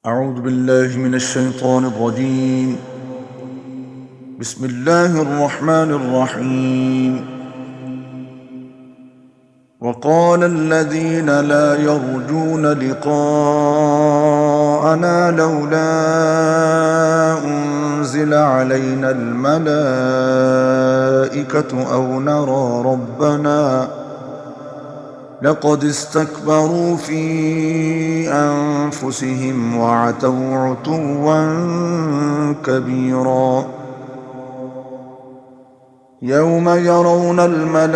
أعوذ بالله من الشيطان الرجيم. بسم الله الرحمن الرحيم. وقال الذين لا يرجون لقاءنا لولا أنزل علينا الملائكة أو نرى ربنا لقد استكبروا في أنفسهم وعتوا عتوا كبيرا. يوم يرون الملائكة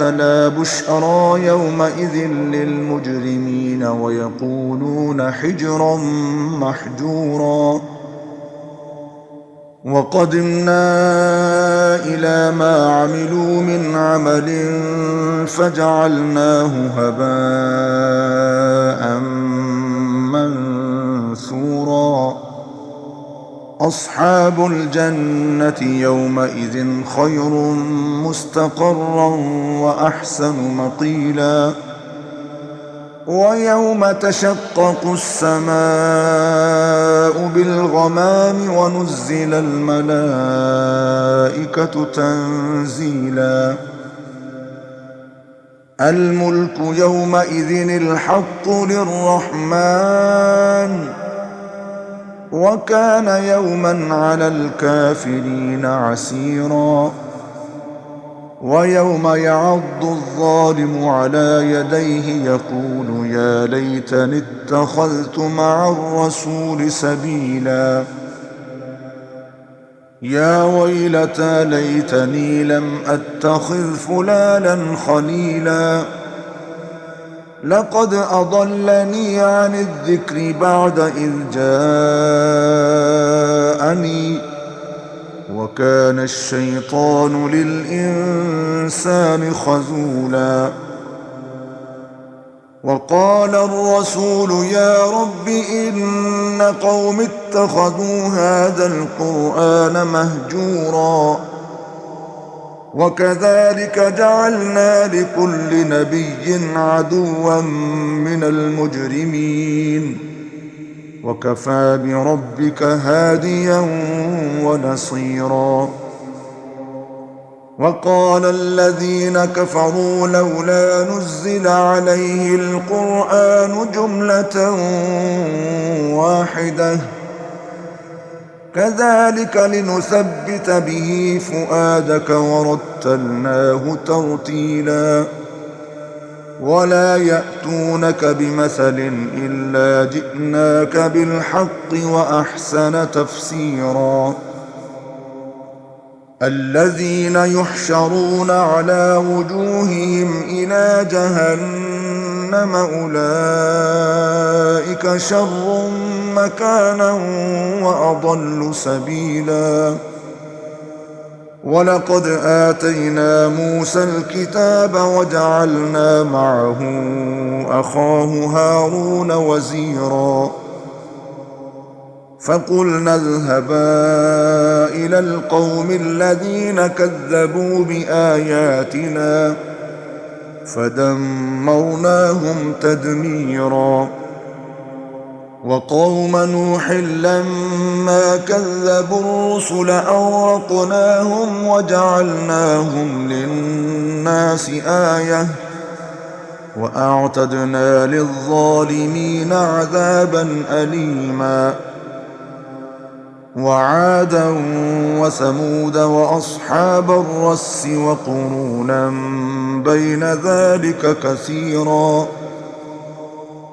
لا بشرى يومئذ للمجرمين ويقولون حجرا محجورا. وقدمنا إلى ما عملوا من عمل فجعلناه هباء منثورا. أصحاب الجنة يومئذ خير مستقرا وأحسن مقيلا. ويوم تشقق السماء بالغمام ونزل الملائكة تنزيلا. الملك يومئذ الحق للرحمن وكان يوما على الكافرين عسيرا. ويوم يعض الظالم على يديه يقول يا ليتني اتخذت مع الرسول سبيلا. يا ويلتى ليتني لم أتخذ فلانا خليلا لقد أضلني عن الذكر بعد إذ جاءني وكان الشيطان للإنسان خذولا. وقال الرسول يا رب إن قوم اتخذوا هذا القرآن مهجورا. وكذلك جعلنا لكل نبي عدوا من المجرمين وكفى بربك هاديا ونصيرا. وقال الذين كفروا لولا نزل عليه القرآن جملة واحدة كذلك لنثبت به فؤادك ورتلناه ترتيلا. ولا يأتونك بمثل إلا جئناك بالحق وأحسن تفسيرا. الذين يحشرون على وجوههم إلى جهنم أولئك شر مكانا وأضل سبيلا. ولقد آتينا موسى الكتاب وجعلنا معه أخاه هارون وزيرا. فقلنا اذهبا إلى القوم الذين كذبوا بآياتنا فدمرناهم تدميرا. وقوم نوح لما كذبوا الرسل أغرقناهم وجعلناهم للناس آية وأعتدنا للظالمين عذابا أليما. وعادا وثمود وأصحاب الرس وقرونا بين ذلك كثيرا.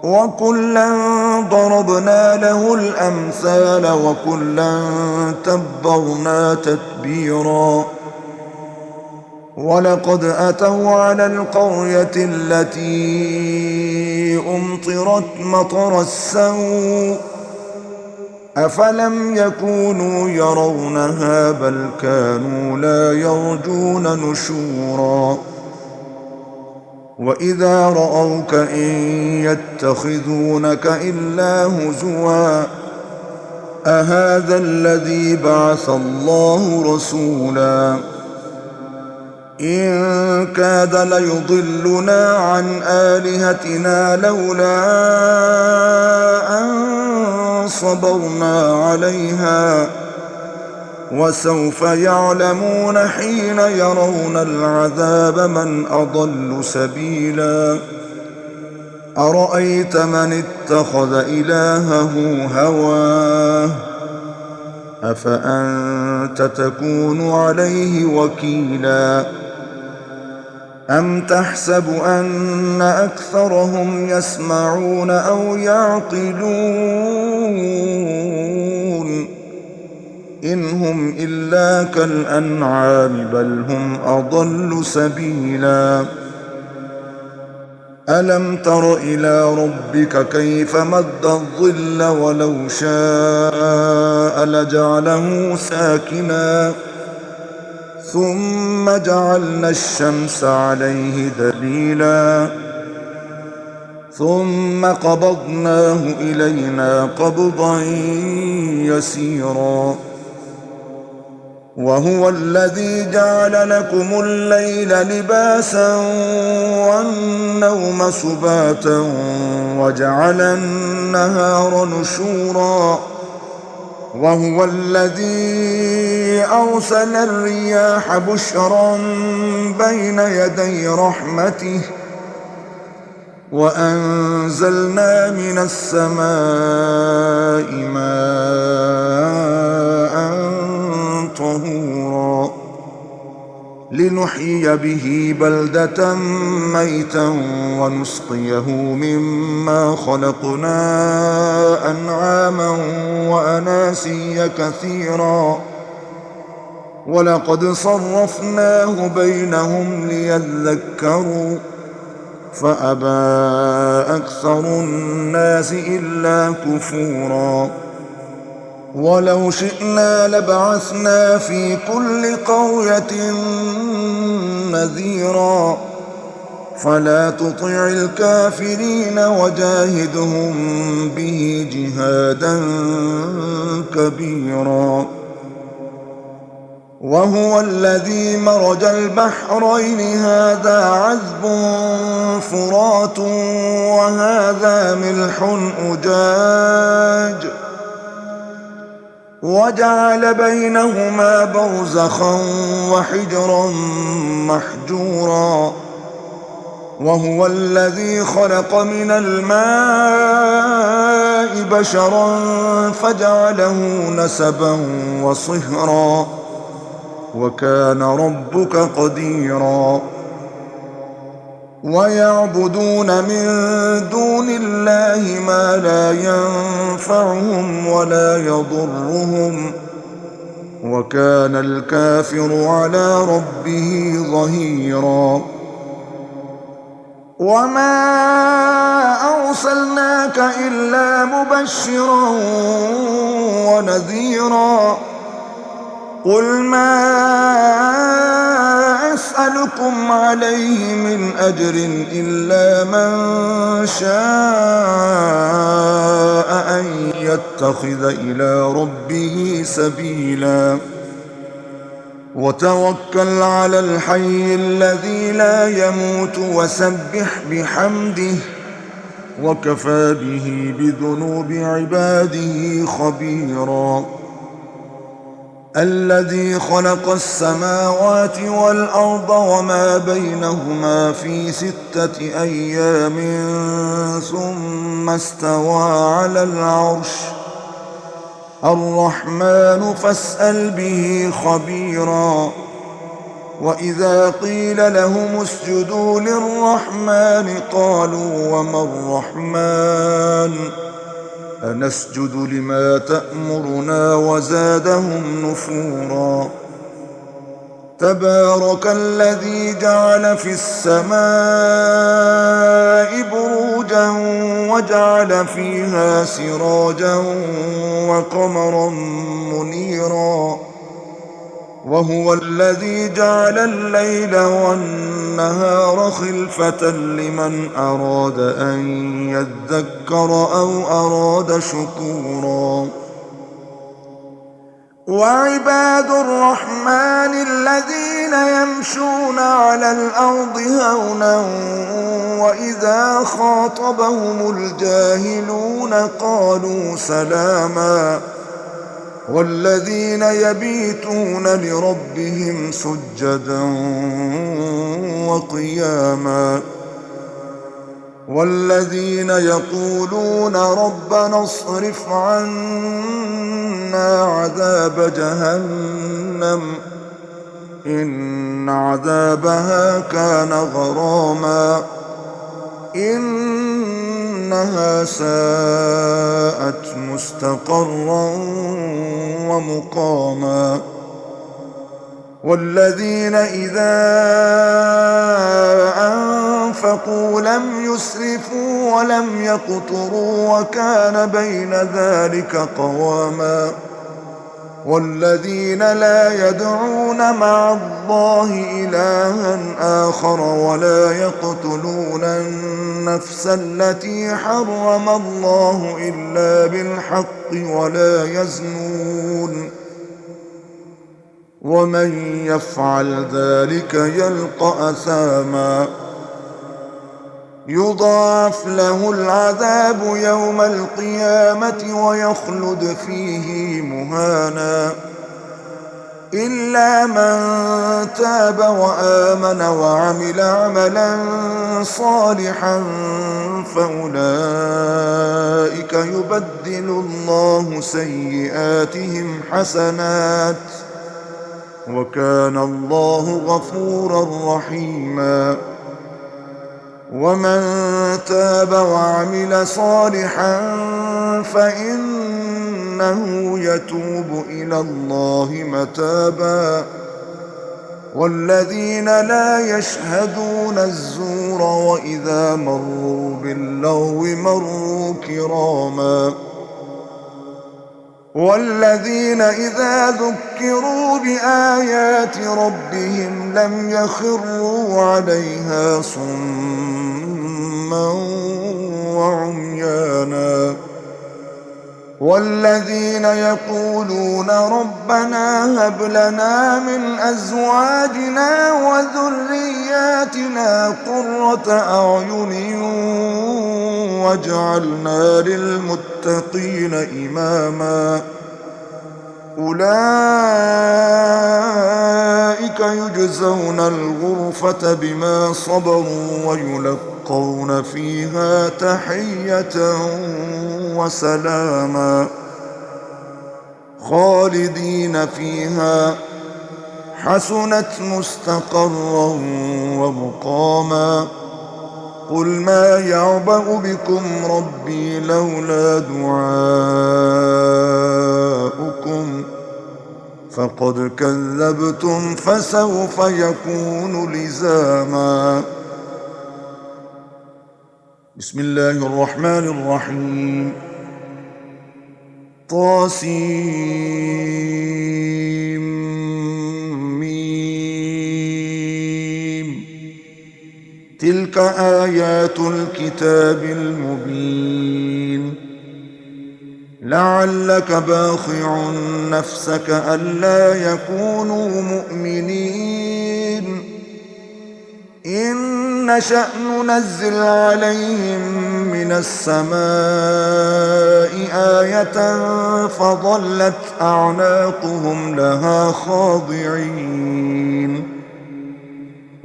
وكلا ضربنا له الأمثال وكلا تبرنا تتبيرا. ولقد أتوا على القرية التي أمطرت مطر السوء أفلم يكونوا يرونها بل كانوا لا يرجون نشورا. وإذا رأوك إن يتخذونك إلا هزوا أهذا الذي بعث الله رسولا. إن كاد ليضلنا عن آلهتنا لولا صبرنا عليها وسوف يعلمون حين يرون العذاب من أضل سبيلا أرأيت من اتخذ إلهه هواه أفأنت تكون عليه وكيلا أم تحسب أن أكثرهم يسمعون أو يعقلون إن هم إلا كالأنعام بل هم أضل سبيلا ألم تر إلى ربك كيف مد الظل ولو شاء لجعله ساكنا ثم جعلنا الشمس عليه دليلا ثم قبضناه إلينا قبضا يسيرا وهو الذي جعل لكم الليل لباسا والنوم سباتا وجعل النهار نشورا وهو الذي أرسل الرياح بشرا بين يدي رحمته وأنزلنا من السماء ماء طهورا لنحيي به بلدة ميتا ونسقيه مما خلقنا أنعاما وأناسيا كثيرا ولقد صرفناه بينهم ليذكروا فأبى أكثر الناس إلا كفورا ولو شئنا لبعثنا في كل قرية نذيرا فلا تطع الكافرين وجاهدهم به جهادا كبيرا وهو الذي مرج البحرين هذا عذب فرات وهذا ملح أجاج وجعل بينهما برزخا وحجرا محجورا وهو الذي خلق من الماء بشرا فجعله نسبا وصهرا وكان ربك قديرا ويعبدون من دون الله ما لا ينفعهم ولا يضرهم وكان الكافر على ربه ظهيرا وما أرسلناك إلا مبشرا ونذيرا قل ما أسألكم عليه من أجر إلا من شاء أن يتخذ إلى ربه سبيلا وتوكل على الحي الذي لا يموت وسبح بحمده وكفى به بذنوب عباده خبيرا الذي خلق السماوات والأرض وما بينهما في 6 أيام ثم استوى على العرش الرحمن فاسأل به خبيرا وإذا قيل لهم اسجدوا للرحمن قالوا وما الرحمن أنسجد لما تأمرنا وزادهم نفورا تبارك الذي جعل في السماء بروجا وجعل فيها سراجا وقمرا منيرا وهو الذي جعل الليل والنهار خلفة لمن أراد أن يذكر أو أراد شكورا وعباد الرحمن الذين يمشون على الأرض هونا وإذا خاطبهم الجاهلون قالوا سلاما والذين يبيتون لربهم سجدا وقياما والذين يقولون ربنا اصرف عنا عذاب جهنم إن عذابها كان غراما إنها ساءت مستقرا ومقاما والذين إذا أنفقوا لم يسرفوا ولم يقتروا وكان بين ذلك قواما والذين لا يدعون مع الله إلها آخر ولا يقتلون النفس التي حرم الله إلا بالحق ولا يزنون ومن يفعل ذلك يلقى أثاما يضاعف له العذاب يوم القيامة ويخلد فيه مهانا إلا من تاب وآمن وعمل عملا صالحا فأولئك يبدل الله سيئاتهم حسنات وكان الله غفورا رحيما ومن تاب وعمل صالحا فإنه يتوب إلى الله متابا والذين لا يشهدون الزور وإذا مروا باللغو مروا كراما والذين إذا ذكروا بآيات ربهم لم يخروا عليها صما وعميانا والذين يقولون ربنا هب لنا من أزواجنا وذرياتنا قرة أعين واجعلنا للمتقين إماما أولئك يجزون الغرفة بما صبروا ويلقون فيها تحية وسلاما خالدين فيها حسنت مستقرا ومقاما قل ما يعبأ بكم ربي لولا دعاؤكم فقد كذبتم فسوف يكون لزاما بسم الله الرحمن الرحيم طاسيم تلك آيات الكتاب المبين لعلك باخع نفسك ألا يكونوا مؤمنين إن نشأ ننزل عليهم من السماء آية فظلت أعناقهم لها خاضعين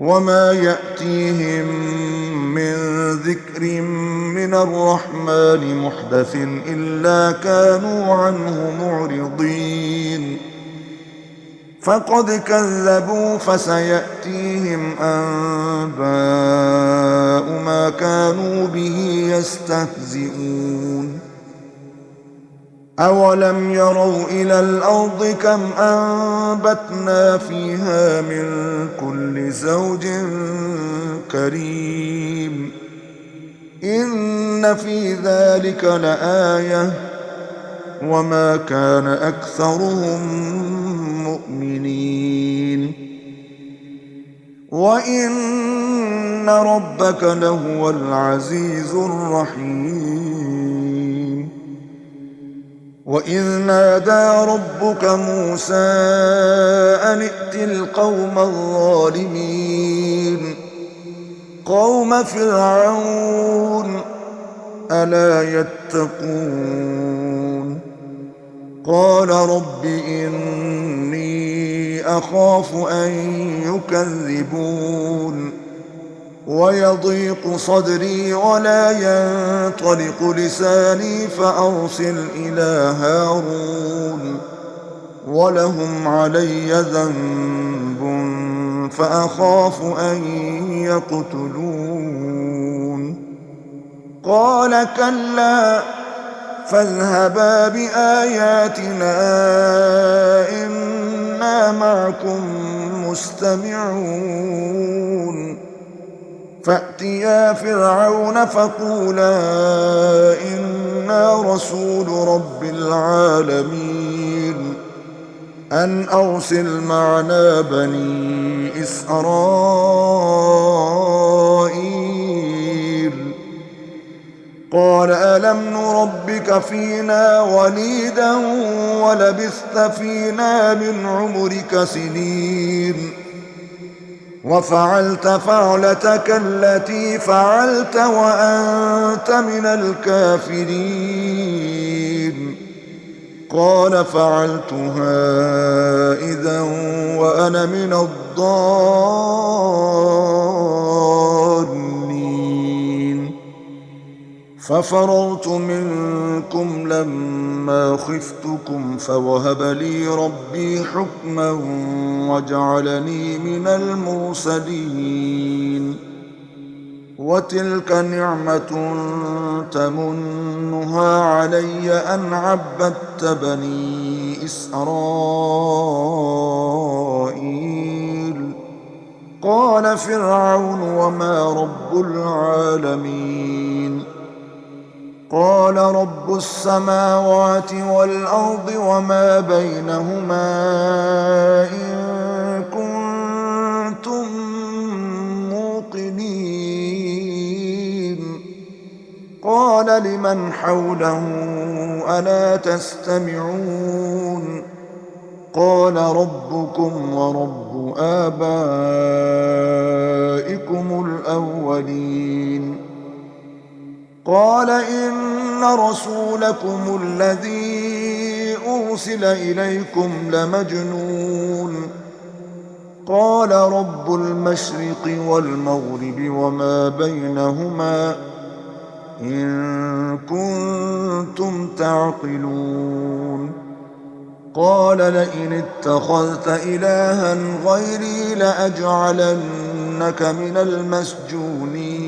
وما يأتيهم من ذكر من الرحمن محدث إلا كانوا عنه معرضين فقد كذبوا فسيأتيهم أنباء ما كانوا به يستهزئون أولم يروا إلى الأرض كم أنبتنا فيها من كل زوج كريم إن في ذلك لآية وما كان أكثرهم مؤمنين وإن ربك لهو العزيز الرحيم وإذ نادى ربك موسى أن ائت القوم الظالمين قوم فرعون ألا يتقون قال رب إني أخاف أن يكذبون ويضيق صدري ولا ينطلق لساني فأرسل إلى هارون ولهم علي ذنب فأخاف أن يقتلون قال كلا فاذهبا بآياتنا إنا معكم مستمعون فأتيا فرعون فقولا إنا رسول رب العالمين أن أرسل معنا بني إسرائيل قال ألم نربك فينا وليدا ولبثت فينا من عمرك سنين وفعلت فعلتك التي فعلت وأنت من الكافرين قال فعلتها إذا وأنا من الضالين ففررت منكم لما خفتكم فوهب لي ربي حكما وجعلني من المرسلين وتلك نعمة تمنها علي أن عبدت بني إسرائيل قال فرعون وما رب العالمين قال رب السماوات والأرض وما بينهما إن كنتم موقنين قال لمن حوله ألا تستمعون قال ربكم ورب آبائكم الأولين قال إن رسولكم الذي أرسل إليكم لمجنون قال رب المشرق والمغرب وما بينهما إن كنتم تعقلون قال لئن اتخذت إلها غيري لأجعلنك من المسجونين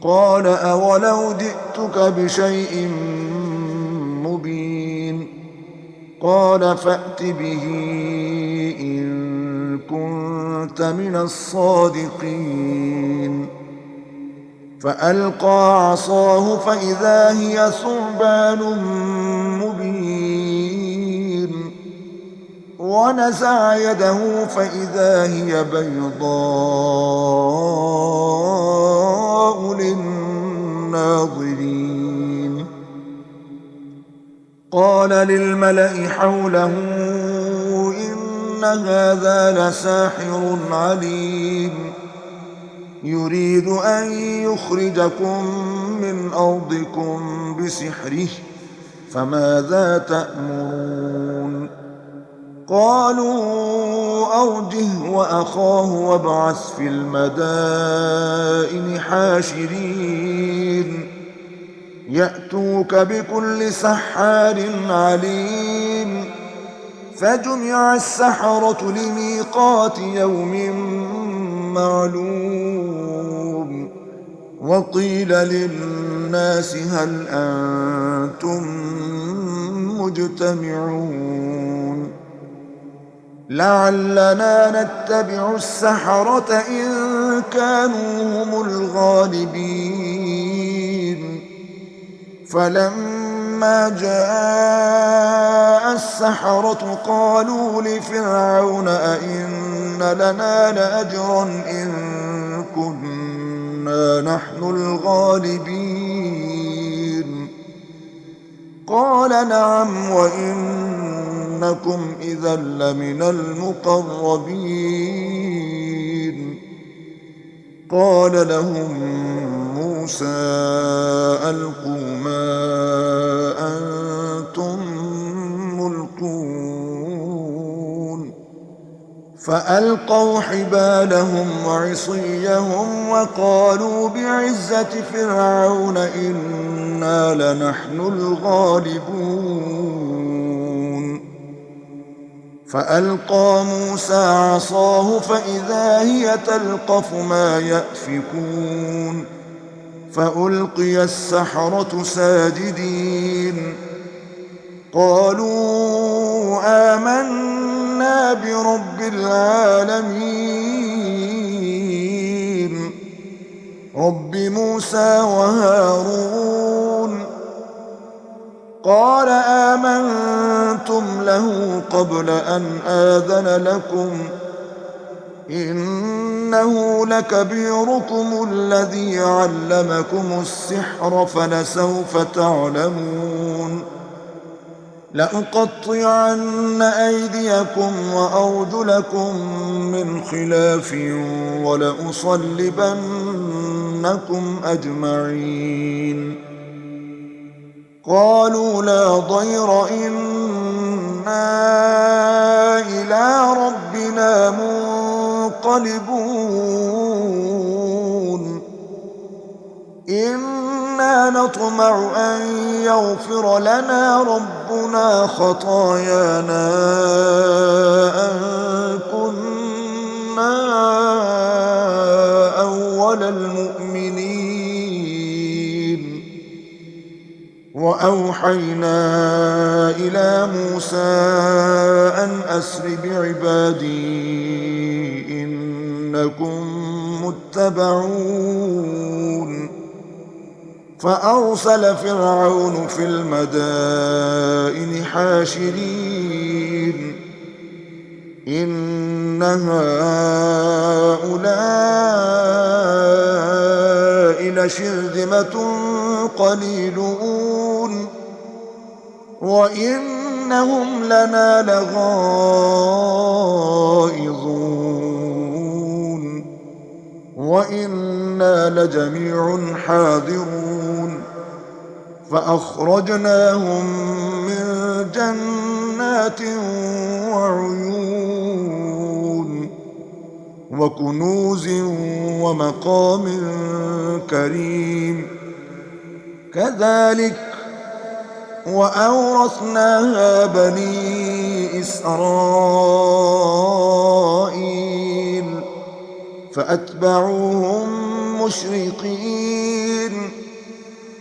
قال أولو جئتك بشيء مبين قال فأت به إن كنت من الصادقين فألقى عصاه فإذا هي ثعبان مبين ونزع يده فإذا هي بيضاء للناظرين قال للملأ حوله إن هذا لساحر عليم يريد أن يخرجكم من أرضكم بسحره فماذا تأمرون قالوا أرجه وأخاه وابعث في المدائن حاشرين يأتوك بكل سحار عليم فجمع السحرة لميقات يوم معلوم وقيل للناس هل أنتم مجتمعون لعلنا نتبع السحرة إن كانوا هم الغالبين فلما جاء السحرة قالوا لفرعون أئن لنا لأجرا إن كنا نحن الغالبين قال نعم وإنكم إذا لمن المقربين. قال لهم موسى ألقوا ما أنتم ملقون. فألقوا حبالهم وعصيهم وقالوا بعزة فرعون إنا لنحن الغالبون. فألقى موسى عصاه فإذا هي تلقف ما يأفكون. فألقي السحرة ساجدين قالوا آمنا برب العالمين رب موسى وهارون. قال آمنتم له قبل أن آذن لكم إنه لكبيركم الذي علمكم السحر فلسوف تعلمون لأقطعن أيديكم وأرجلكم من خلاف ولأصلبنكم أجمعين. قالوا لا ضير إنا إلى ربنا منقلبون إنا نطمع أن يغفر لنا ربنا خطايانا أن كنا أول المؤمنين. وأوحينا إلى موسى أن أسر بعبادي إنكم متبعون. فأرسل فرعون في المدائن حاشرين إن هؤلاء لشرذمة قليلون وإنهم لنا لغائظون وإنا لجميع حاذرون. فأخرجناهم من جنات وعيون وكنوز ومقام كريم. كذلك وأورثناها بني إسرائيل فأتبعوهم مشرقين.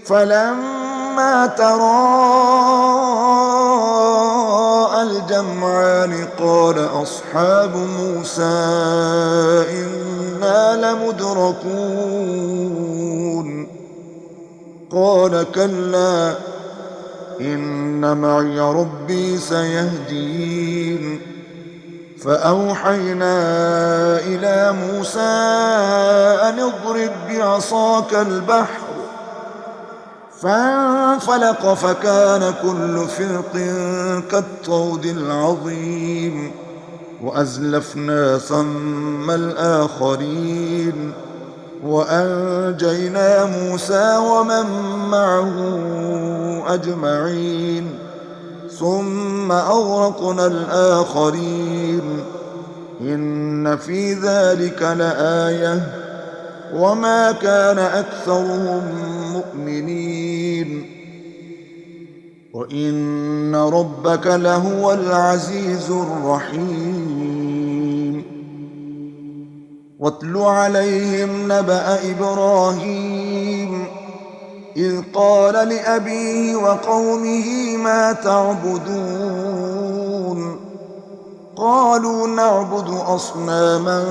فلما تراءى الجمعان قال أصحاب موسى إنا لمدركون. قال كلا إن معي ربي سيهدين. فأوحينا إلى موسى أن اضرب بعصاك البحر فانفلق فكان كل فرق كالطود العظيم وأزلفنا ثم الآخرين وأنجينا موسى ومن معه أجمعين ثم أغرقنا الآخرين إن في ذلك لآية وما كان أكثرهم مؤمنين وإن ربك لهو العزيز الرحيم. واتل عليهم نبأ إبراهيم إذ قال لأبيه وقومه ما تعبدون قالوا نعبد أصناما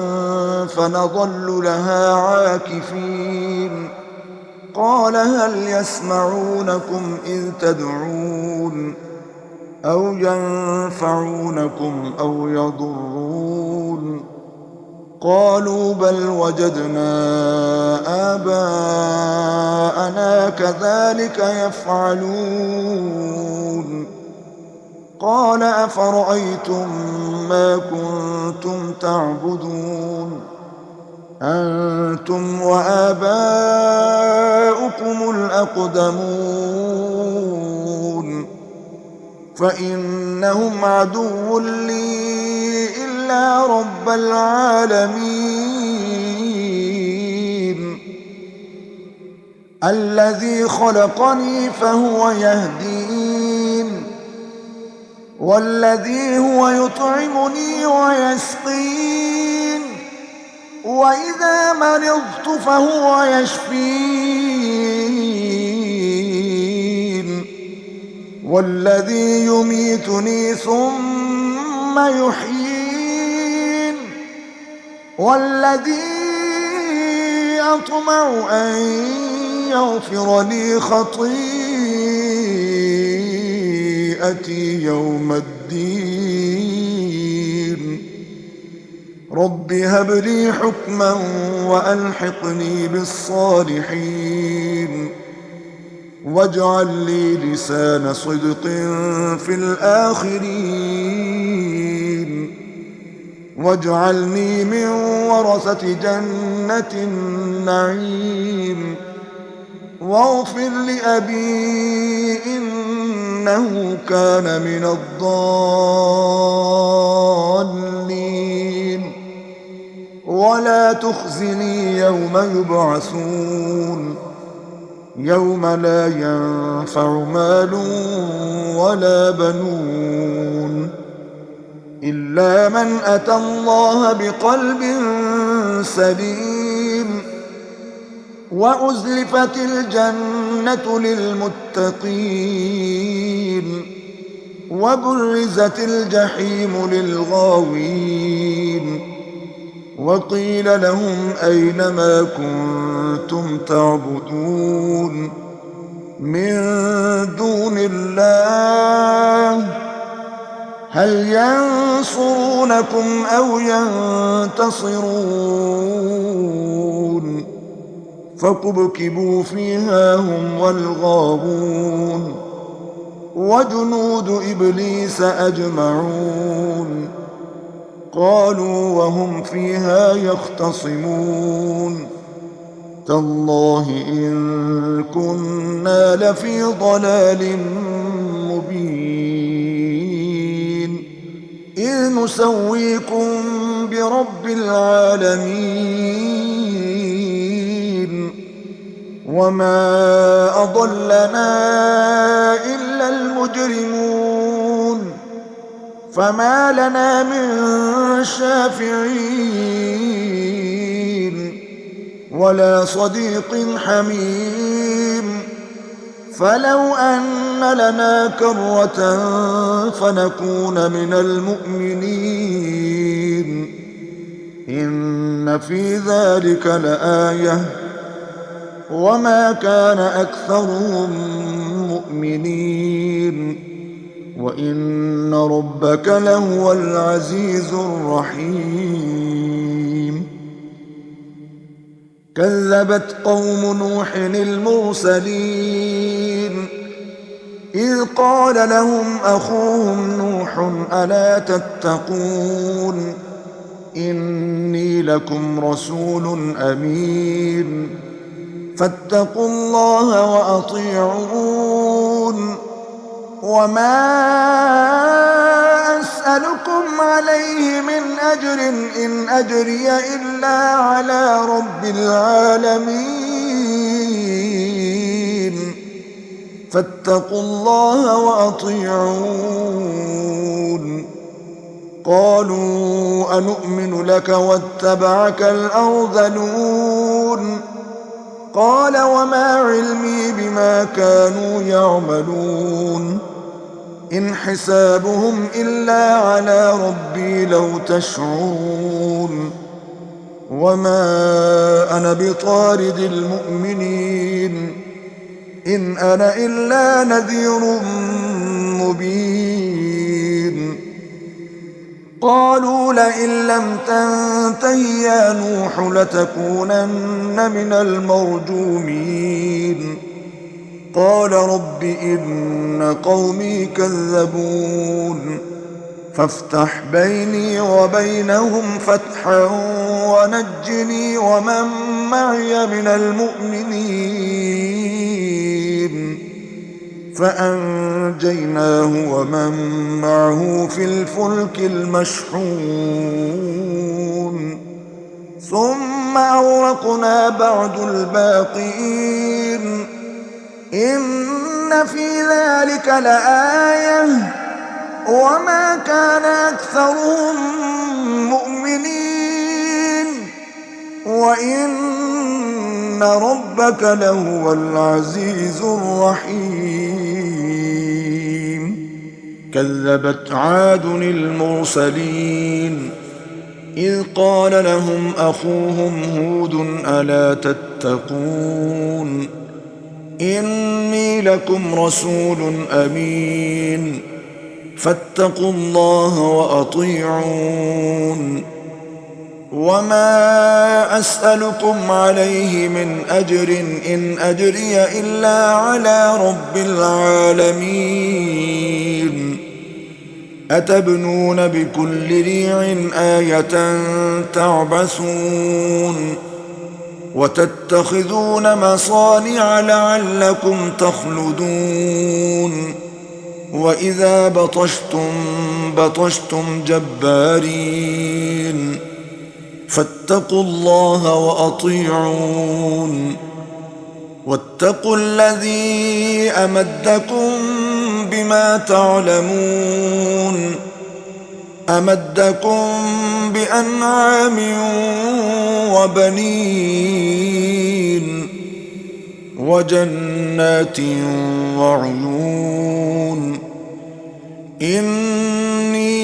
فنظل لها عاكفين. قال هل يسمعونكم إذ تدعون أو ينفعونكم أو يضرون قالوا بل وجدنا آباءنا كذلك يفعلون قال أفرأيتم ما كنتم تعبدون أنتم وآباؤكم الأقدمون فإنهم عدو لي إلا رب العالمين الذي خلقني فهو يهدين والذي هو يطعمني ويسقين وإذا مرضت فهو يشفين والذي يميتني ثم يحيين والذي أطمع أن يغفر لي خطيئتي يوم الدين رب هب لي حكما وألحقني بالصالحين واجعل لي لسان صدق في الآخرين واجعلني من ورثة جنة النعيم واغفر لأبي إنه كان من الضالين ولا تخزني يوم يبعثون يوم لا ينفع مال ولا بنون إلا من أتى الله بقلب سليم وأزلفت الجنة للمتقين وبرزت الجحيم للغاوين وقيل لهم أين ما كنتم تعبدون من دون الله هل ينصرونكم أو ينتصرون فكبكبوا فيها هم والغاوون وجنود إبليس أجمعون قالوا وهم فيها يختصمون تالله إن كنا لفي ضلال مبين إذ نسويكم برب العالمين وما أضلنا إلا المجرمون فما لنا من شافعين ولا صديق حميم فلو أن لنا كرة فنكون من المؤمنين إن في ذلك لآية وما كان أكثرهم مؤمنين وإن ربك لهو العزيز الرحيم كذبت قوم نوح المرسلين إذ قال لهم أخوهم نوح ألا تتقون إني لكم رسول أمين فاتقوا الله وأطيعون وما أسألكم عليه من أجر إن أجري إلا على رب العالمين فاتقوا الله وأطيعون قالوا أنؤمن لك واتبعك الأرذلون قال وما علمي بما كانوا يعملون إن حسابهم إلا على ربي لو تشعرون وما أنا بطارد المؤمنين إن أنا إلا نذير مبين قالوا لئن لم تنته يا نوح لتكونن من المرجومين قال رب إن قومي كذبون فافتح بيني وبينهم فتحا ونجني ومن معي من المؤمنين فأنجيناه ومن معه في الفلك المشحون ثم أغرقنا بعد الباقين إن في ذلك لآية وما كان أكثرهم مؤمنين وإن ربك لهو العزيز الرحيم كذبت عاد المرسلين إذ قال لهم أخوهم هود ألا تتقون إني لكم رسول أمين فاتقوا الله وأطيعون وما أسألكم عليه من أجر إن أجري إلا على رب العالمين أتبنون بكل ريع آية تعبثون وتتخذون مصانع لعلكم تخلدون وإذا بطشتم بطشتم جبارين فاتقوا الله وأطيعون واتقوا الذي أمدكم بما تعلمون أمدكم بأنعام وبنين وجنات وعيون إني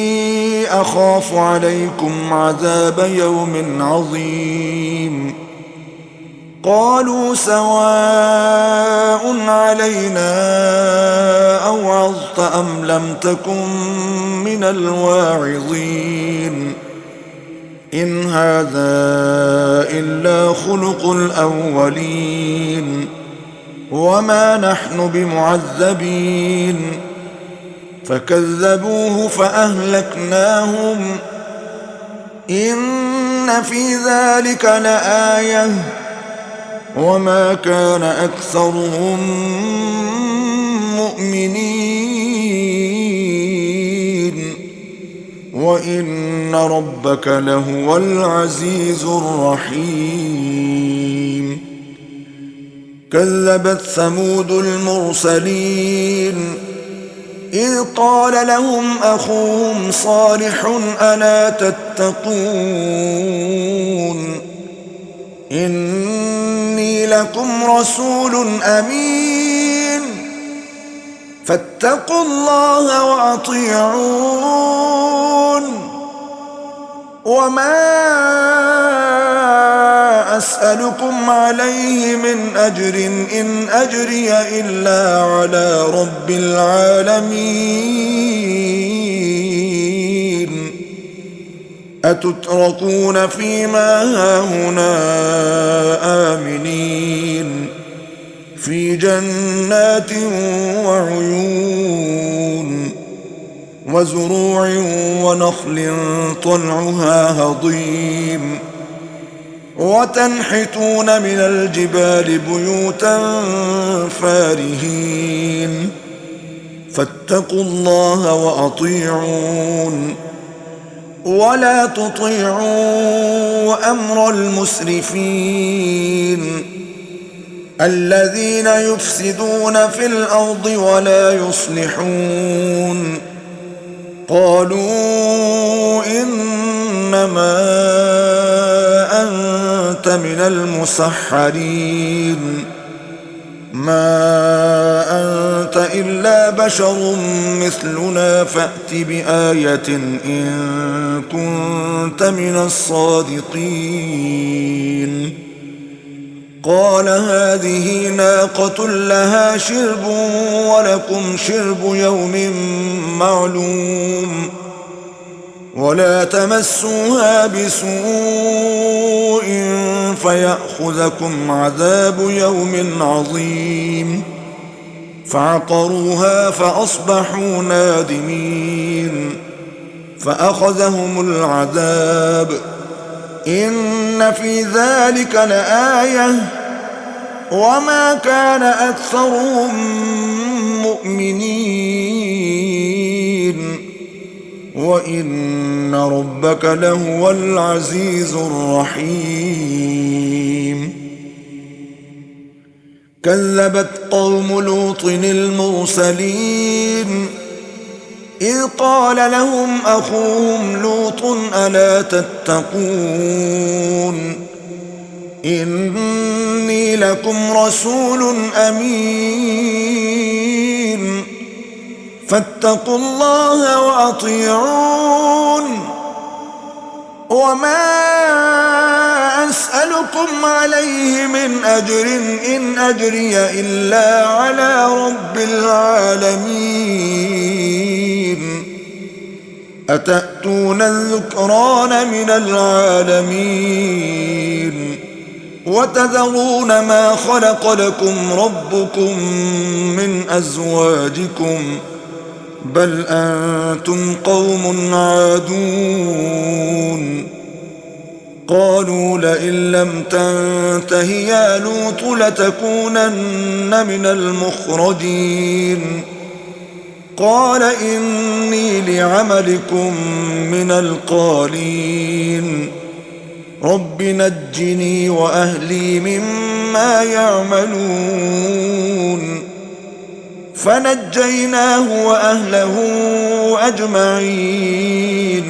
أخاف عليكم عذاب يوم عظيم قالوا سواء علينا أوعظت أم لم تكن من الواعظين إن هذا إلا خلق الأولين وما نحن بمعذبين فكذبوه فأهلكناهم إن في ذلك لآية وما كان أكثرهم مؤمنين وإن ربك لهو العزيز الرحيم كذبت ثمود المرسلين إذ قال لهم أخوهم صالح ألا تتقون إني لكم رسول أمين فاتقوا الله وأطيعون وما أسألكم عليه من أجر إن أجري إلا على رب العالمين أتتركون فيما هاهنا آمنين في جنات وعيون وزروع ونخل طلعها هضيم وتنحتون من الجبال بيوتا فارهين فاتقوا الله وأطيعون ولا تطيعوا أمر المسرفين الذين يفسدون في الأرض ولا يصلحون قالوا إنما أنت من المسحرين ما أنت إلا بشر مثلنا فأت بآية إن كنت من الصادقين قال هذه ناقة لها شرب ولكم شرب يوم معلوم ولا تمسوها بسوء فيأخذكم عذاب يوم عظيم فعقروها فأصبحوا نادمين فأخذهم العذاب إن في ذلك لآية وما كان أكثرهم مؤمنين وإن ربك لهو العزيز الرحيم كذبت قوم لوط المرسلين إذ قال لهم أخوهم لوط ألا تتقون إني لكم رسول أمين فاتقوا الله وأطيعون وما أسألكم عليه من أجر إن أجري إلا على رب العالمين أتأتون الذكران من العالمين وتذرون ما خلق لكم ربكم من أزواجكم بل أنتم قوم عادون قالوا لئن لم تنته يا لوط لتكونن من المخرجين قال إني لعملكم من القالين رب نجني وأهلي مما يعملون فنجيناه وأهله أجمعين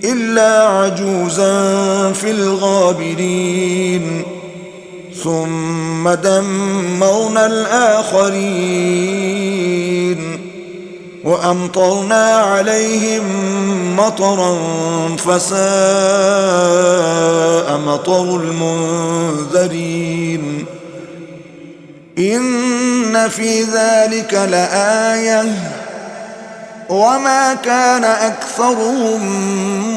إلا عجوزا في الغابرين ثم دمرنا الآخرين وأمطرنا عليهم مطرا فساء مطر المنذرين إن في ذلك لآية وما كان أكثرهم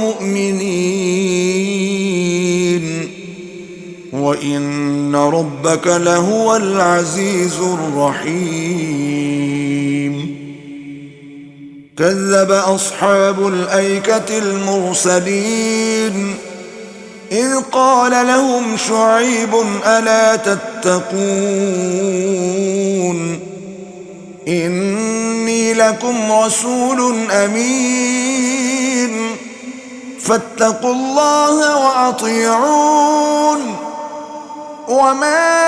مؤمنين وإن ربك لهو العزيز الرحيم كذب أصحاب الأيكة المرسلين إذ قال لهم شعيب ألا تتقون إني لكم رسول أمين فاتقوا الله وأطيعون وما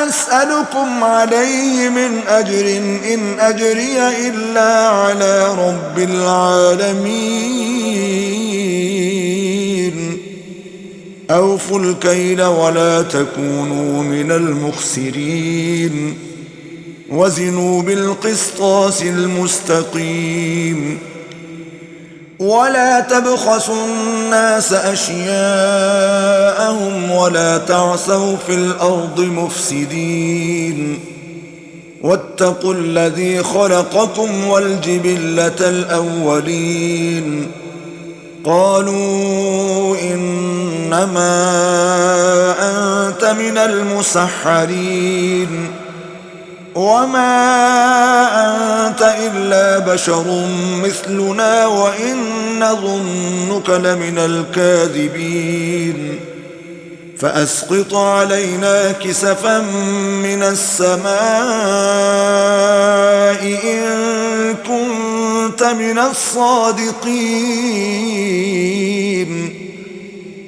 أسألكم عليه من أجر إن أجري إلا على رب العالمين أوفوا الكيل ولا تكونوا من المخسرين وزنوا بالقسطاس المستقيم ولا تبخسوا الناس أشياءهم ولا تعثوا في الأرض مفسدين واتقوا الذي خلقكم والجبلة الأولين قالوا إنما أنت من المسحرين وما أنت إلا بشر مثلنا وإن نظنك لمن الكاذبين فأسقط علينا كسفا من السماء إن كنت من الصادقين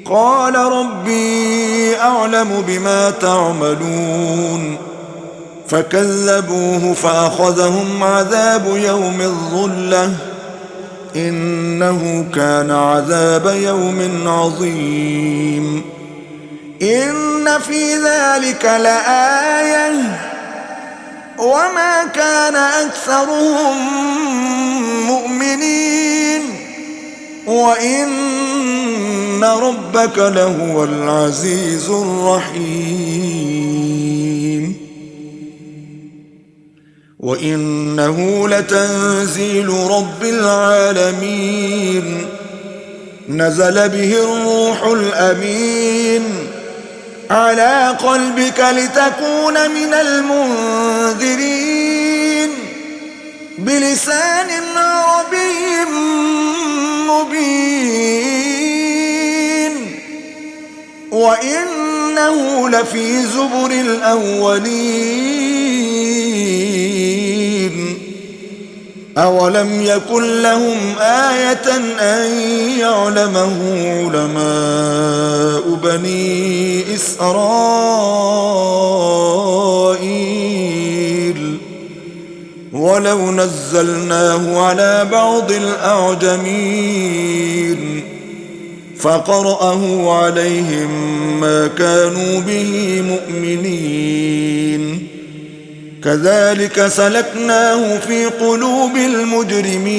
قال ربي أعلم بما تعملون فكذبوه فأخذهم عذاب يوم الظلة إنه كان عذاب يوم عظيم إن في ذلك لآية وما كان أكثرهم مؤمنين وإن ربك لهو العزيز الرحيم وإنه لتنزيل رب العالمين نزل به الروح الأمين على قلبك لتكون من المنذرين بلسان عربي مبين وإنه لفي زبر الأولين أولم يكن لهم آية أن يعلمه علماء بني إسرائيل ولو نزلناه على بعض الأعجمين فقرأه عليهم ما كانوا به مؤمنين كذلك سلكناه في قلوب المجرمين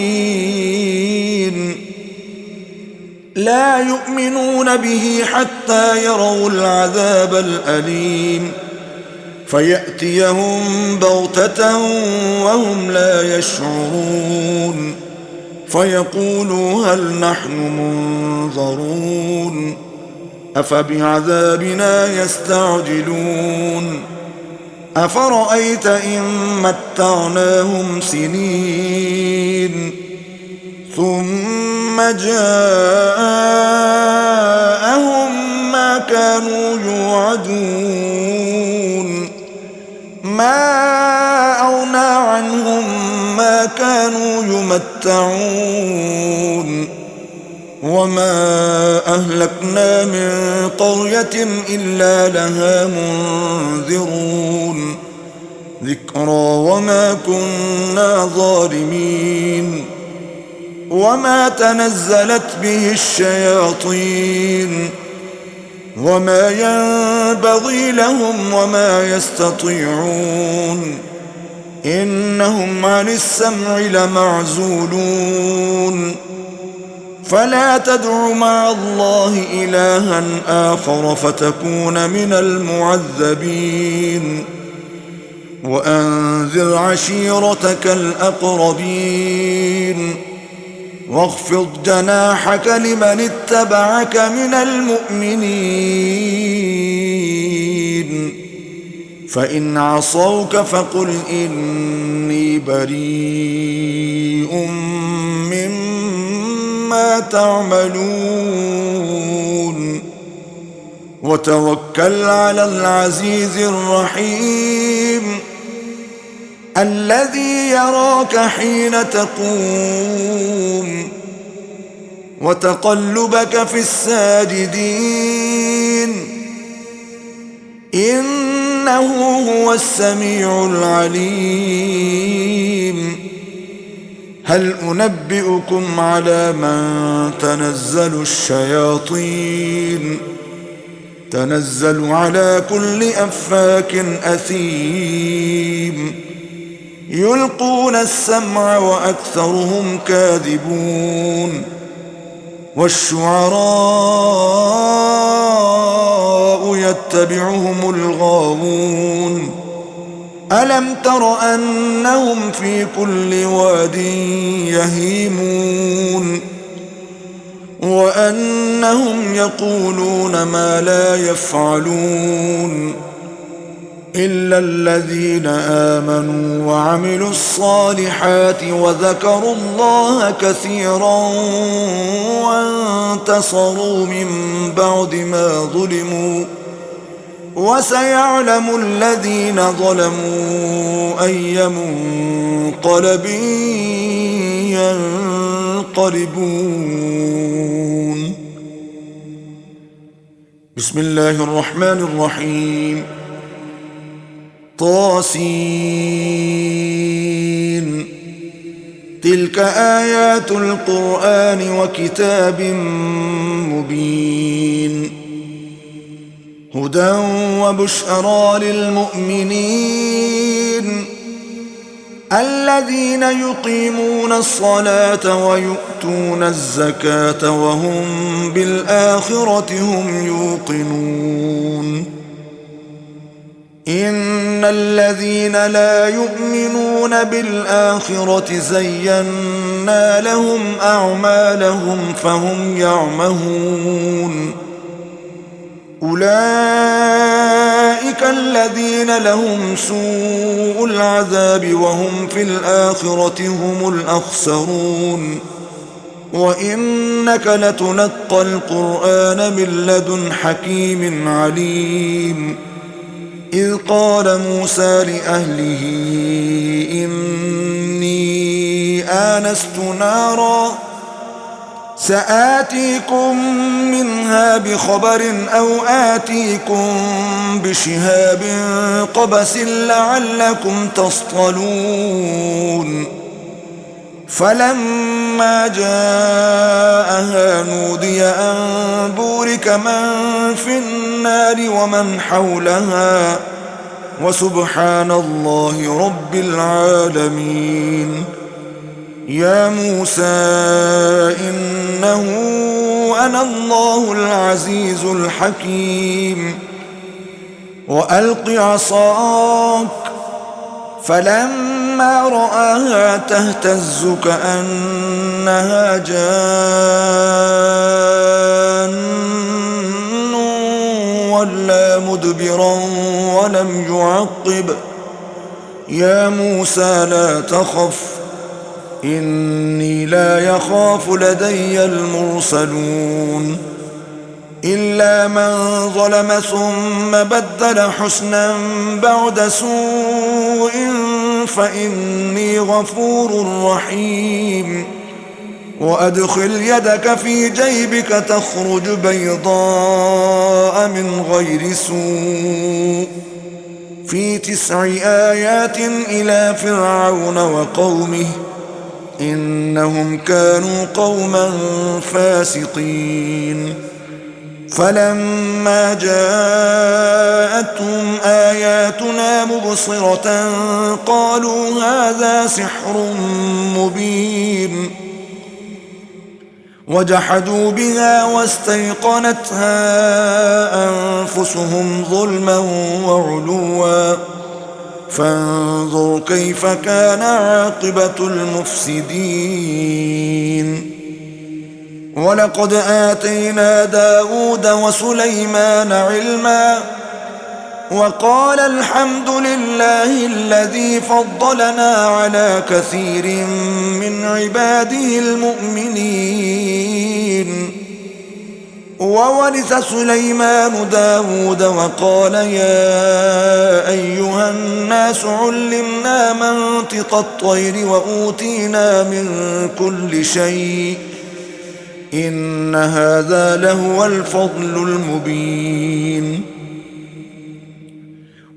لا يؤمنون به حتى يروا العذاب الأليم فيأتيهم بغتة وهم لا يشعرون فيقولوا هل نحن منظرون أفبعذابنا يستعجلون أفرأيت إن متعناهم سنين ثم جاءهم ما كانوا يوعدون ما أغنى عنهم ما كانوا يمتعون وما أهلكنا من قرية إلا لها منذرون ذكرى وما كنا ظالمين وما تنزلت به الشياطين وما ينبغي لهم وما يستطيعون إنهم عن السمع لمعزولون فلا تدع مع الله إلها آخر فتكون من المعذبين وأنذر عشيرتك الأقربين واخفض جناحك لمن اتبعك من المؤمنين فإن عصوك فقل إني بريء مما تعملون وتوكل على العزيز الرحيم الذي يراك حين تقوم وتقلبك في الساجدين إنه هو السميع العليم هل أنبئكم على من تنزل الشياطين تنزل على كل أفاك أثيم يلقون السمع وأكثرهم كاذبون والشعراء يتبعهم الغاوون ألم تر أنهم في كل واد يهيمون وأنهم يقولون ما لا يفعلون إلا الذين آمنوا وعملوا الصالحات وذكروا الله كثيرا وانتصروا من بعد ما ظلموا وسيعلم الذين ظلموا أي منقلب ينقلبون بسم الله الرحمن الرحيم طاسين تلك آيات القرآن وكتاب مبين هدى وبشرى للمؤمنين الذين يقيمون الصلاة ويؤتون الزكاة وهم بالآخرة هم يوقنون إن الذين لا يؤمنون بالآخرة زينا لهم أعمالهم فهم يعمهون أولئك الذين لهم سوء العذاب وهم في الآخرة هم الأخسرون وإنك لتلقى القرآن من لدن حكيم عليم إذ قال موسى لأهله إني آنست نارا سآتيكم منها بخبر أو آتيكم بشهاب قبس لعلكم تصطلون فلما جاءها نودي أن بورك من في النار ومن حولها وسبحان الله رب العالمين يا موسى إنه أنا الله العزيز الحكيم وألق عصاك فلما رآها تهتز كأنها جان ولا مدبرا ولم يعقب يا موسى لا تخف إني لا يخاف لدي المرسلون إلا من ظلم ثم بدل حسنا بعد سوء فإني غفور رحيم وأدخل يدك في جيبك تخرج بيضاء من غير سوء في 9 آيات إلى فرعون وقومه إنهم كانوا قوما فاسقين فلما جاءتهم آياتنا مبصرة قالوا هذا سحر مبين وجحدوا بها واستيقنتها أنفسهم ظلما وعلوا فانظر كيف كان عاقبة المفسدين ولقد آتينا داود وسليمان علما وقال الحمد لله الذي فضلنا على كثير من عباده المؤمنين وورث سليمان داود وقال يا أيها الناس علمنا منطق الطير وأوتينا من كل شيء إن هذا لهو الفضل المبين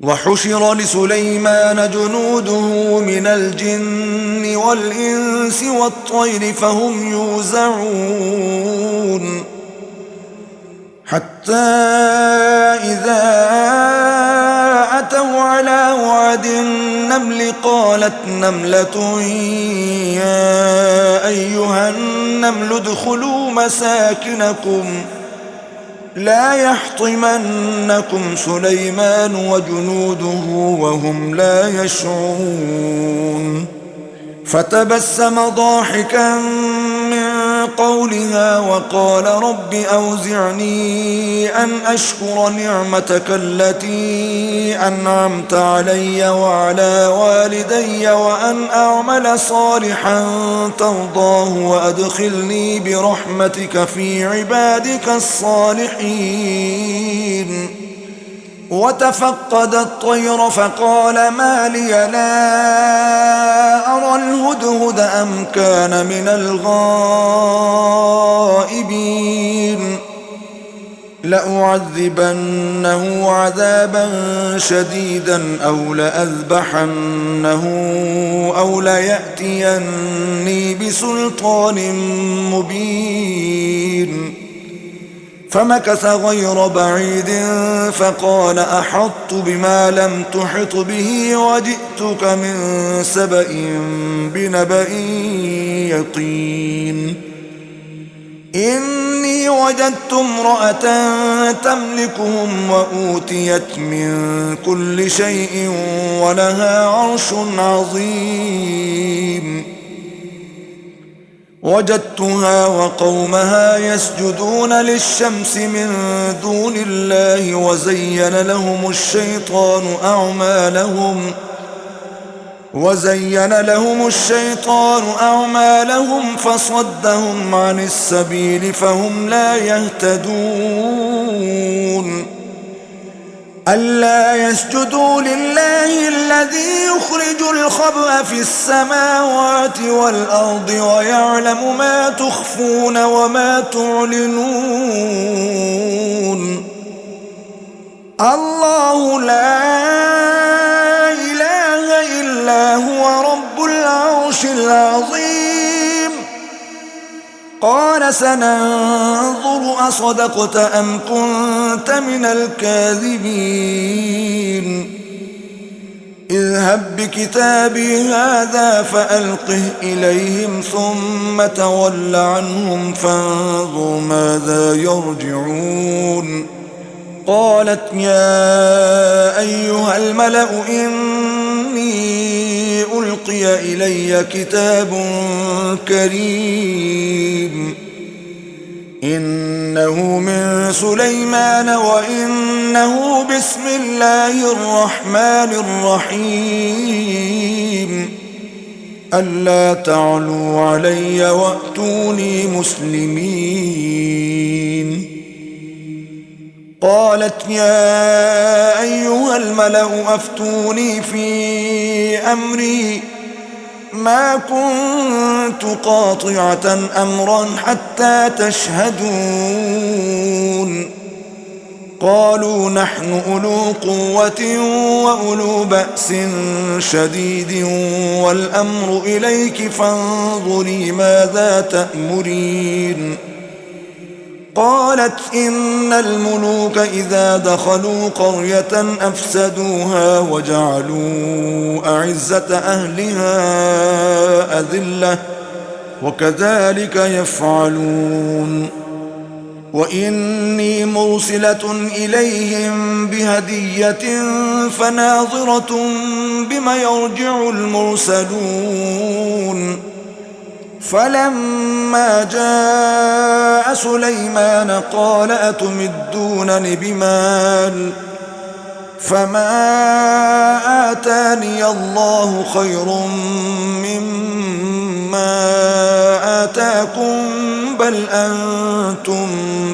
وحشر لسليمان جنوده من الجن والإنس والطير فهم يوزعون حتى إذا أتوا على واد النمل قالت نملة يا أيها النمل ادخلوا مساكنكم لا يحطمنكم سليمان وجنوده وهم لا يشعرون فتبسم ضاحكا من قولها وقال رب أوزعني أن أشكر نعمتك التي أنعمت علي وعلى والدي وأن أعمل صالحا ترضاه وأدخلني برحمتك في عبادك الصالحين وتفقد الطير فقال ما لي لا أرى الهدهد أم كان من الغائبين لأعذبنه عذابا شديدا أو لأذبحنه أو ليأتيني بسلطان مبين فمكث غير بعيد فقال أحطت بما لم تحط به وجئتك من سبأ بنبأ يقين إني وجدت امرأة تملكهم وأوتيت من كل شيء ولها عرش عظيم وجدتها وقومها يسجدون للشمس من دون الله وزين لهم الشيطان أعمالهم فصدهم عن السبيل فهم لا يهتدون ألا يسجدوا لله الذي يخرج الخبأ في السماوات والأرض ويعلم ما تخفون وما تعلنون الله لا إله إلا هو رب العرش العظيم قال سننظر أصدقت أم كنت من الكاذبين اذهب بكتابي هذا فألقه إليهم ثم تول عنهم فانظر ماذا يرجعون قالت يا أيها الملأ إني ألقي إلي كتاب كريم إنه من سليمان وإنه بسم الله الرحمن الرحيم ألا تعلوا علي وأتوني مسلمين قالت يا أيها الملأ أفتوني في أمري ما كنت قاطعة أمرا حتى تشهدون قالوا نحن أولو قوة وأولو بأس شديد والأمر إليك فانظري ماذا تأمرين قالت إن الملوك إذا دخلوا قرية أفسدوها وجعلوا أعزة أهلها أذلة وكذلك يفعلون وإني مرسلة إليهم بهدية فناظرة بما يرجع المرسلون فلما جاء سليمان قال أتمدونني بمال فما آتاني الله خير مما آتاكم بل أنتم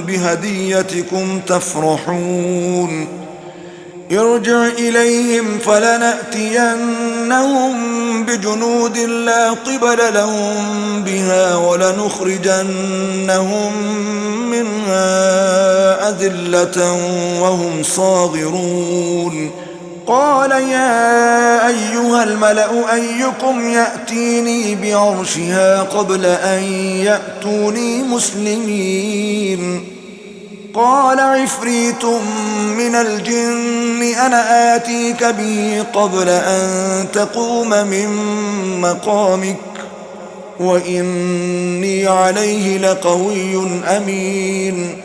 بهديتكم تفرحون ارجع إليهم فلنأتينهم بجنود لا قبل لهم بها ولنخرجنهم منها أذلة وهم صاغرون قال يا أيها الملأ أيكم يأتيني بعرشها قبل أن يأتوني مسلمين قال عفريت من الجن أنا آتيك به قبل أن تقوم من مقامك وإني عليه لقوي أمين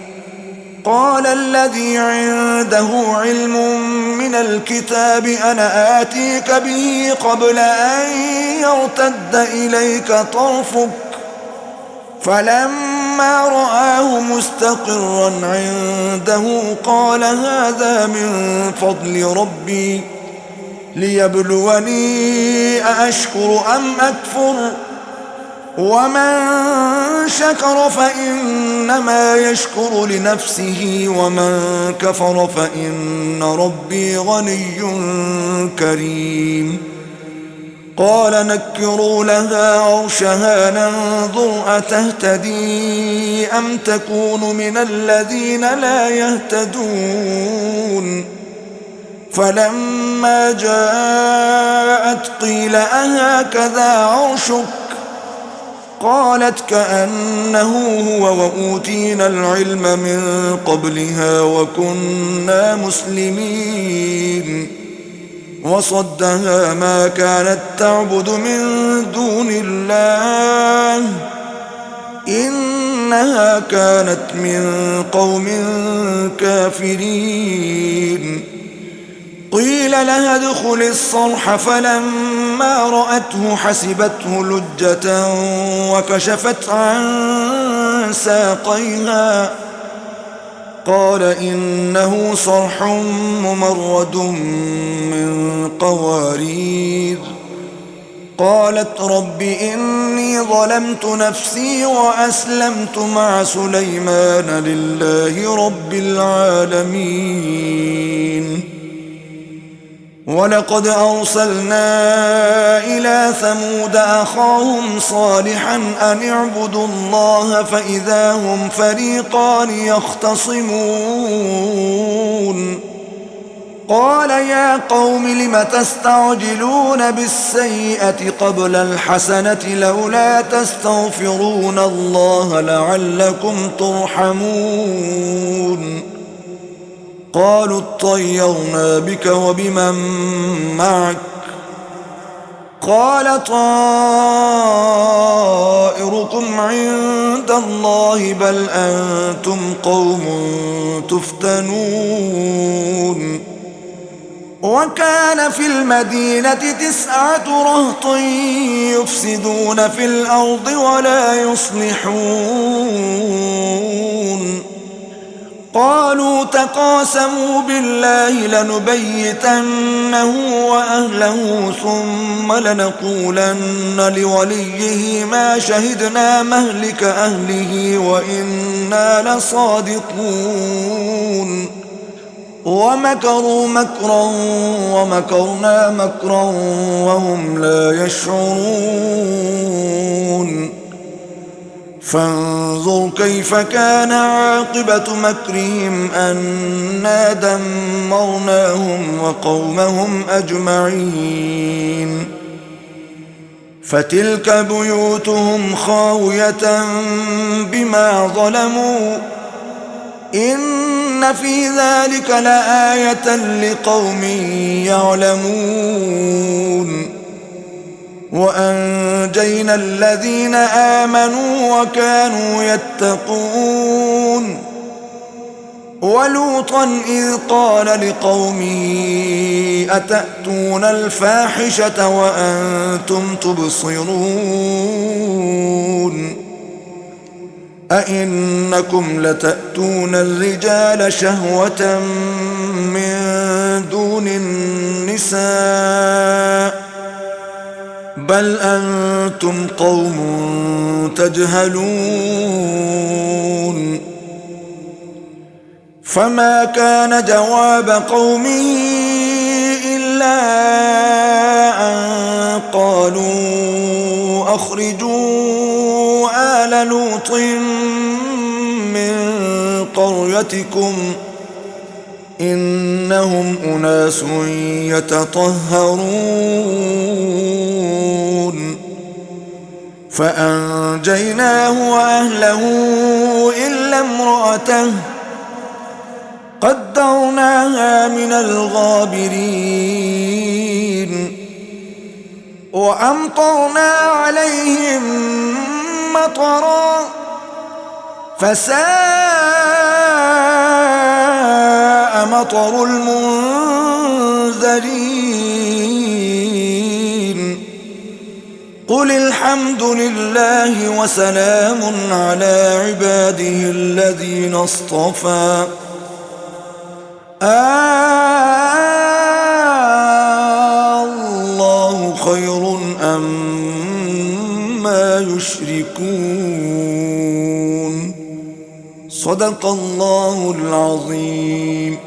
قال الذي عنده علم من الكتاب أنا آتيك به قبل أن يرتد إليك طرفك فلما رآه مستقرا عنده قال هذا من فضل ربي ليبلوني أأشكر أم أكفر ومن شكر فإنما يشكر لنفسه ومن كفر فإن ربي غني كريم قال نكروا لها عرشها ننظر أتهتدي أم تكون من الذين لا يهتدون فلما جاءت قيل أهكذا عرشك قالت كأنه هو وأوتينا العلم من قبلها وكنا مسلمين وصدها ما كانت تعبد من دون الله إن إنها كانت من قوم كافرين. قيل لها ادخل الصرح فلما رأته حسبته لجة وكشفت عن ساقيها قال إنه صرح ممرد من قوارير. قالت رب إني ظلمت نفسي وأسلمت مع سليمان لله رب العالمين. ولقد أرسلنا إلى ثمود أخاهم صالحا أن اعبدوا الله فإذا هم فريقان يختصمون. قال يا قوم لم تستعجلون بالسيئة قبل الحسنة لولا تستغفرون الله لعلكم ترحمون. قالوا اطيرنا بك وبمن معك قال طائركم عند الله بل أنتم قوم تفتنون. وكان في المدينة 9 رهط يفسدون في الأرض ولا يصلحون. قالوا تقاسموا بالله لنبيتنه وأهله ثم لنقولن لوليه ما شهدنا مهلك أهله وإنا لصادقون. ومكروا مكرا ومكرنا مكرا وهم لا يشعرون. فانظر كيف كان عاقبة مكرهم أنا دمرناهم وقومهم أجمعين. فتلك بيوتهم خاوية بما ظلموا إن في ذلك لآية لقوم يعلمون. وأنجينا الذين آمنوا وكانوا يتقون. ولوطا إذ قال لقومه أتأتون الفاحشة وأنتم تبصرون أئنكم لتأتون الرجال شهوة من دون النساء بل أنتم قوم تجهلون. فما كان جواب قومه إلا أن قالوا أخرجوا آل لوط من قريتكم إنهم أناس يتطهرون. فأنجيناه وأهله إلا امرأته قدرناها من الغابرين. وأمطرنا عليهم مطرا فساء مطر المنذرين. قل الحمد لله وسلام على عباده الذين اصطفى الله خير أما يشركون. صدق الله العظيم.